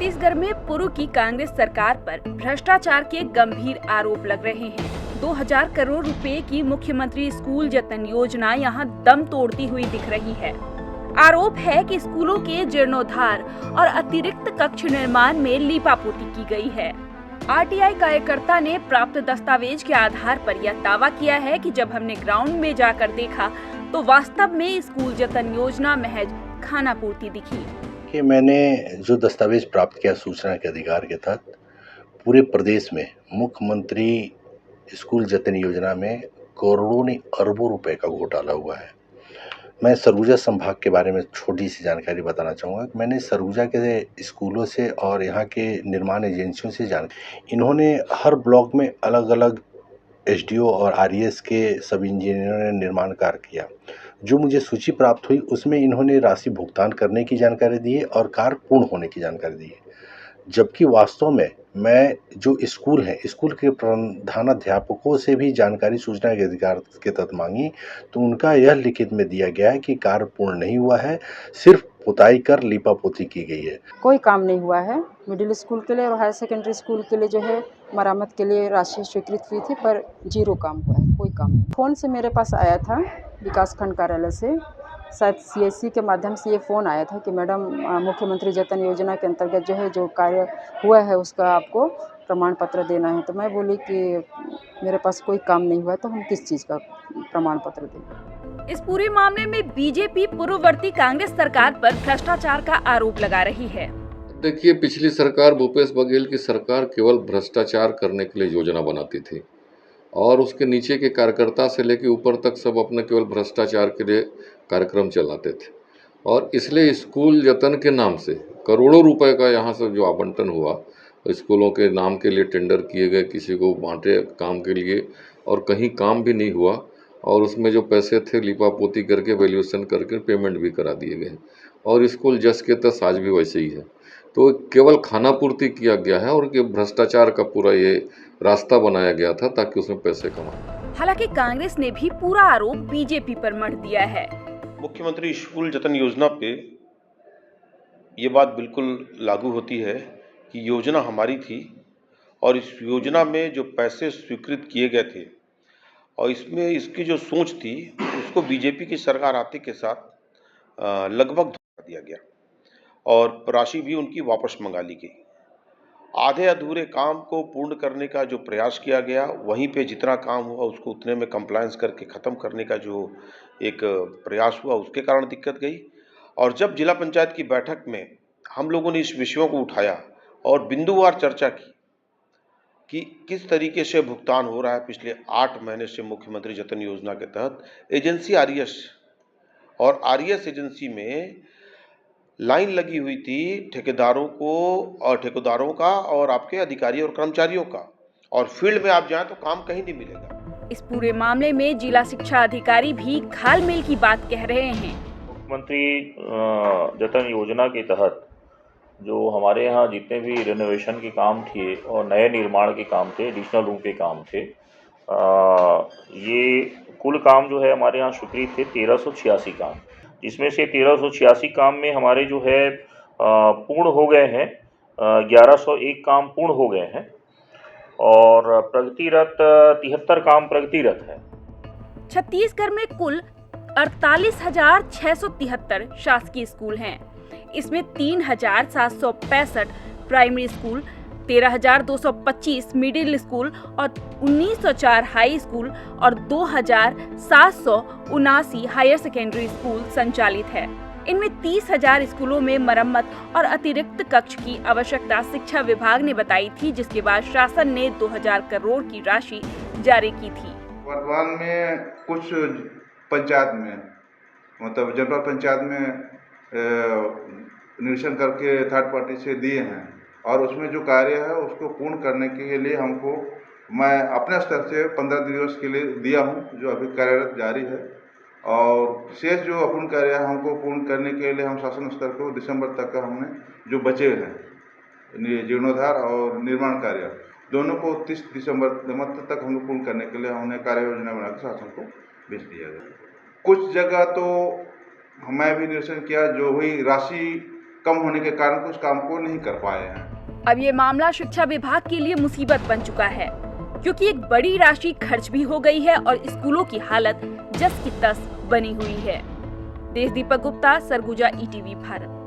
छत्तीसगढ़ में पूर्व की कांग्रेस सरकार पर भ्रष्टाचार के गंभीर आरोप लग रहे हैं। 2000 करोड़ रुपए की मुख्यमंत्री स्कूल जतन योजना यहां दम तोड़ती हुई दिख रही है। आरोप है कि स्कूलों के जीर्णोद्धार और अतिरिक्त कक्ष निर्माण में लीपापोती की गई है। आरटीआई कार्यकर्ता ने प्राप्त दस्तावेज के आधार पर यह दावा किया है कि जब हमने ग्राउंड में जाकर देखा तो वास्तव में स्कूल जतन योजना महज खानापूर्ति दिखी। कि मैंने जो दस्तावेज प्राप्त किया सूचना के अधिकार के तहत, पूरे प्रदेश में मुख्यमंत्री स्कूल जतन योजना में करोड़ों नहीं अरबों रुपए का घोटाला हुआ है। मैं सरगुजा संभाग के बारे में छोटी सी जानकारी बताना चाहूँगा कि मैंने सरगुजा के स्कूलों से और यहाँ के निर्माण एजेंसियों से इन्होंने हर ब्लॉक में अलग अलग एसडीओ और आरईएस के सब इंजीनियरों ने निर्माण कार्य किया। जो मुझे सूची प्राप्त हुई उसमें इन्होंने राशि भुगतान करने की जानकारी दी है और कार्य पूर्ण होने की जानकारी दी है, जबकि वास्तव में मैं जो स्कूल है, स्कूल के प्रधानाध्यापकों से भी जानकारी सूचना के अधिकार के तहत मांगी तो उनका यह लिखित में दिया गया है कि कार्य पूर्ण नहीं हुआ है, सिर्फ पुताई कर लीपापोती की गई है। कोई काम नहीं हुआ है। मिडिल स्कूल के लिए और हायर सेकेंडरी स्कूल के लिए जो है मरम्मत के लिए राशि स्वीकृत हुई थी, पर जीरो काम हुआ है, कोई काम नहीं। फ़ोन से मेरे पास आया था विकासखंड कार्यालय से, शायद सीएससी के माध्यम से ये फ़ोन आया था कि मैडम मुख्यमंत्री जतन योजना के अंतर्गत जो है जो कार्य हुआ है उसका आपको प्रमाण पत्र देना है। तो मैं बोली कि मेरे पास कोई काम नहीं हुआ तो हम किस चीज़ का प्रमाण पत्र दें। इस पूरे मामले में बीजेपी पूर्ववर्ती कांग्रेस सरकार पर भ्रष्टाचार का आरोप लगा रही है। देखिए, पिछली सरकार भूपेश बघेल की सरकार केवल भ्रष्टाचार करने के लिए योजना बनाती थी और उसके नीचे के कार्यकर्ता से लेकर ऊपर तक सब अपने केवल भ्रष्टाचार के लिए कार्यक्रम चलाते थे और इसलिए स्कूल जतन के नाम से करोड़ों रुपए का यहाँ से जो आवंटन हुआ, स्कूलों के नाम के लिए टेंडर किए गए, किसी को बांटे काम के लिए और कहीं काम भी नहीं हुआ और उसमें जो पैसे थे लिपापोती करके वैल्यूएशन करके पेमेंट भी करा दिए गए और स्कूल जस के तस आज भी वैसे ही है। तो केवल खानापूर्ति किया गया है और भ्रष्टाचार का पूरा ये रास्ता बनाया गया था ताकि उसमें पैसे कमाए। हालांकि कांग्रेस ने भी पूरा आरोप बीजेपी पर मढ़ दिया है। मुख्यमंत्री स्कूल जतन योजना पे ये बात बिल्कुल लागू होती है कि योजना हमारी थी और इस योजना में जो पैसे स्वीकृत किए गए थे और इसमें इसकी जो सोच थी उसको बीजेपी की सरकार आते के साथ लगभग धोखा दिया गया और राशि भी उनकी वापस मंगा ली गई। आधे अधूरे काम को पूर्ण करने का जो प्रयास किया गया, वहीं पे जितना काम हुआ उसको उतने में कंप्लायंस करके ख़त्म करने का जो एक प्रयास हुआ उसके कारण दिक्कत गई। और जब जिला पंचायत की बैठक में हम लोगों ने इस विषयों को उठाया और बिंदुवार चर्चा की कि किस तरीके से भुगतान हो रहा है पिछले 8 महीने से मुख्यमंत्री जतन योजना के तहत, एजेंसी आरईएस और आरईएस एजेंसी में लाइन लगी हुई थी ठेकेदारों का और आपके अधिकारियों और कर्मचारियों का, और फील्ड में आप जाएं तो काम कहीं नहीं मिलेगा। इस पूरे मामले में जिला शिक्षा अधिकारी भी घालमेल की बात कह रहे हैं। मुख्यमंत्री जतन योजना के तहत जो हमारे यहाँ जितने भी रेनोवेशन के काम थे और नए निर्माण के काम थे, एडिशनल रूम के काम थे, ये कुल काम जो है हमारे यहाँ स्वीकृत थे 1386 काम, जिसमें से 1386 काम में हमारे जो है पूर्ण हो गए हैं, 1101 काम पूर्ण हो गए हैं और प्रगतिरत 73 काम प्रगतिरत है। छत्तीसगढ़ में कुल 48,673 शासकीय स्कूल हैं। इसमें 3,765 प्राइमरी स्कूल, 13,225 मिडिल स्कूल और 1904 हाई स्कूल और 2,779 हायर सेकेंडरी स्कूल संचालित है। इनमें 30,000 स्कूलों में मरम्मत और अतिरिक्त कक्ष की आवश्यकता शिक्षा विभाग ने बताई थी, जिसके बाद शासन ने 2000 करोड़ की राशि जारी की थी। वर्तमान में कुछ पंचायत में मतलब जनपद पंचायत में निरीक्षण करके थर्ड पार्टी से दिए हैं और उसमें जो कार्य है उसको पूर्ण करने के लिए मैं अपने स्तर से 15 दिवस के लिए दिया हूं, जो अभी कार्यरत जारी है और शेष जो अपूर्ण कार्य है हमको पूर्ण करने के लिए हम शासन स्तर को दिसंबर तक का हमने जो बचे हैं जीर्णोद्धार और निर्माण कार्य दोनों को 30 दिसंबर तक हमको पूर्ण करने के लिए हमने कार्य योजना बनाकर शासन को भेज दिया गया। कुछ जगह तो मैं भी निरीक्षण किया, जो हुई राशि कम होने के कारण कुछ काम को नहीं कर पाए हैं। अब ये मामला शिक्षा विभाग के लिए मुसीबत बन चुका है, क्योंकि एक बड़ी राशि खर्च भी हो गई है और स्कूलों की हालत जस की तस बनी हुई है। देश दीपक गुप्ता, सरगुजा, ETV भारत।